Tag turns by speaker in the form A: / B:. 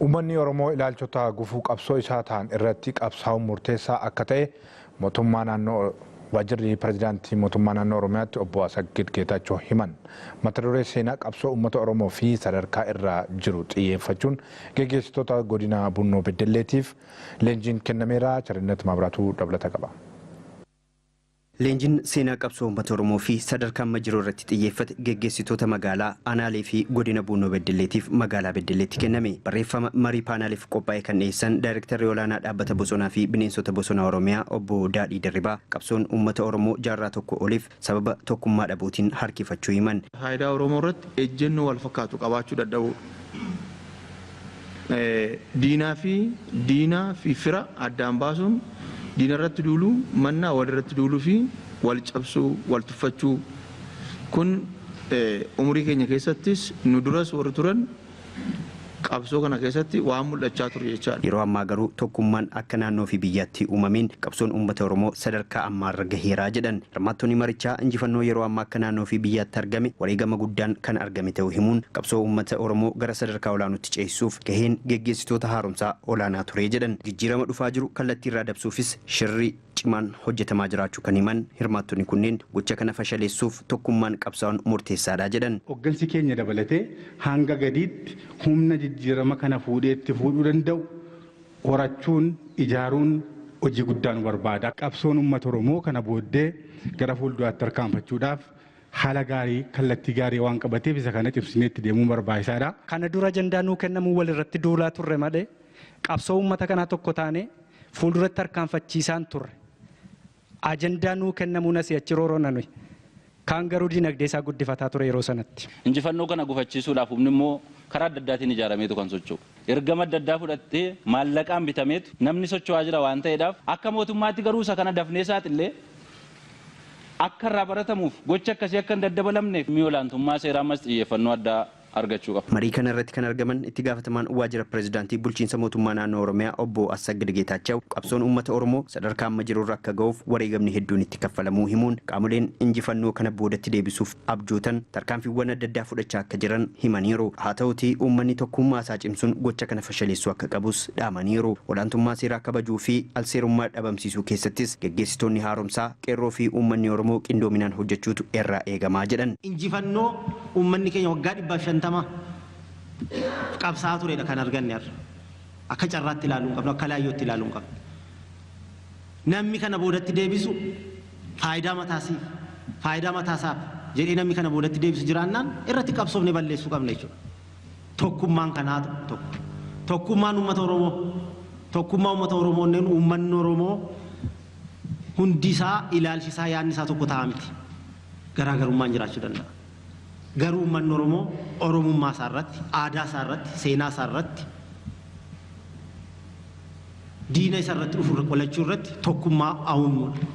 A: Uummanni Oromoo ilaalchota gufuu qabsoo isaa ta'an irratti qabsaa'uun murteessaa akka ta'e mootummaa naannoo Waajjirri Pireezidaantii Mootummaa Naannoo Oromiyaatti obbo Assaggid Geetaachoo himan. Mata duree seenaa qabsoo uummata Oromoo fi sadarkaa irra jiru xiyyeeffachuun gaggeessitoota godina Bunnoo Beddelleetiif leenjiin kennameera. Charinnat Maabiraatuu dabalata qaba.
B: Leenjiin seenaa qabsoo uummata Oromoo fi sadarkaa amma jiru irratti xiyyeeffate gaggeessitoota magaalaa Aanaalee fi godina Bunnoo Beddelleetiif magaalaa Beddelleetti kenname. Barreeffama marii paanaaliif qophaa'e kan dhiyeessan Daayirektarri Olaanaa Dhaabbata Bosonaa fi Bineensota Bosonaa Oromiyaa obbo Daadhii Dirribaa qabsoon uummata Oromoo jaarraa tokko oliif sababa tokkummaa dhabuutiin harkifachuu himan.
C: Faayidaa Oromoo irratti ejjennoo wal fakkaatu qabaachuu dadhabuu. Diinaa fi fira addaan baasuun diina irratti duuluu mannaa wal irratti duuluu fi wal cabsuu wal tuffachuu kun umurii keenya keessattis nu duras warri turan qabsoo kana keessatti waan mul'achaa ture jechaadha.
B: Yeroo ammaa garuu tokkummaan akka naannoo fi biyyaatti uumameen qabsoon uummata Oromoo sadarkaa ammaarra gaheeraa jedhan. Hirmaattonni marichaa injifannoo yeroo ammaa akka naannoo fi biyyaatti argame wareegama guddaan kan argame ta'uu himuun qabsoo uummata Oromoo gara sadarkaa olaanuutti ceesisuuf gaheen gaggeessitoota haaromsaa olaanaa ture jedhan. Jijjiirama dhufaa jiru kallattii irraa dabsuufis shirri cimaan hojjetamaa jiraachuu kan himan hirmaattonni kunneen gocha kana fashaleessuuf tokkummaan qabsaa'uun murteessaadha jedhan.
D: Hoggansi keenya dabalatee hanga gadiitti humna jijjiirama kana fuudheetti fuudhuu danda'u horachuun ijaaruun hojii guddaan barbaada. Qabsoon uummata Oromoo kana booddee gara fuulduraatti tarkaanfachuudhaaf haala gaarii kallattii gaarii waan qabateef isa kana cimsineetti deemuun barbaachisaadha.
E: Kana dura ajandaa nuu kennamu walirratti duulaa turre malee qabsoo uummata kanaa tokko taane fuulduratti tarkaanfachiisaan turre. Ajandaa nuu kennamuun asii achi rooroonanu kaan garuu dinagdee isaa guddifataa ture yeroo sanatti.
F: Injifannoo kana gufachiisuudhaaf humni immoo karaa adda addaatiin ijaarameetu kan socho'u. Ergama adda addaa fudhattee maallaqaan bitameetu namni socho'aa jira waan ta'eedhaaf akka mootummaatti garuu isa kana dafnee saaxillee akka irraa baratamuuf gocha akkasii akka hin daddabalamneef mi'a olaantummaa seeraa ammas xiyyeeffannoo addaa argachuu qaba.
B: Marii kana irratti kan argaman itti gaafatamaan waajjira pireezidaantii bulchiinsa mootummaa naannoo Oromiyaa obbo Assaggid Geetaachoo qabsoon uummata Oromoo sadarkaa amma jiru irra akka ga'uuf wareegamni hedduun itti kaffalamuu himuun qaamoleen injifannoo kana boodatti deebisuuf abjootan tarkaanfiiwwan adda addaa fudhachaa akka jiran himaniiru. Haa ta'uutii uummanni tokkummaa isaa cimsuun gocha kana fashaleessuu akka qabus dhaamaniiru. Olaantummaa seeraa kabajuu fi alseerummaa dhabamsiisuu keessattis gaggeessitoonni haaromsaa qeerroo fi uummanni Oromoo qindoominaan hojjechuutu irraa eegamaa jedhan.
G: Injifannoo uummanni keenya waggaa 550 qabsaa turedha kan arganne har'a. Akka carraatti ilaaluu hin qabnu, akka laayyootti ilaaluu hin qabnu. Namni kana boodatti deebisu faayidaa mataasaaf jedhee namni kana boodatti deebisu jiraannaan irratti qabsoofne balleessuu qabna jechuudha. Tokkummaan kanaa tokko. Tokkummaan uummata Oromoo. Tokkummaa uummata Oromoo onneen uummanni Oromoo hundisaa ilaalchisaa yaadni isaa tokko ta'a miti. Garaagarummaan jiraachuu danda'a. Garuu uummanni Oromoo Oromummaa isaa irratti, aadaa isaa irratti, seenaa isaa irratti, diina isaa irratti dhufu qolachuu irratti tokkummaa uumuudha.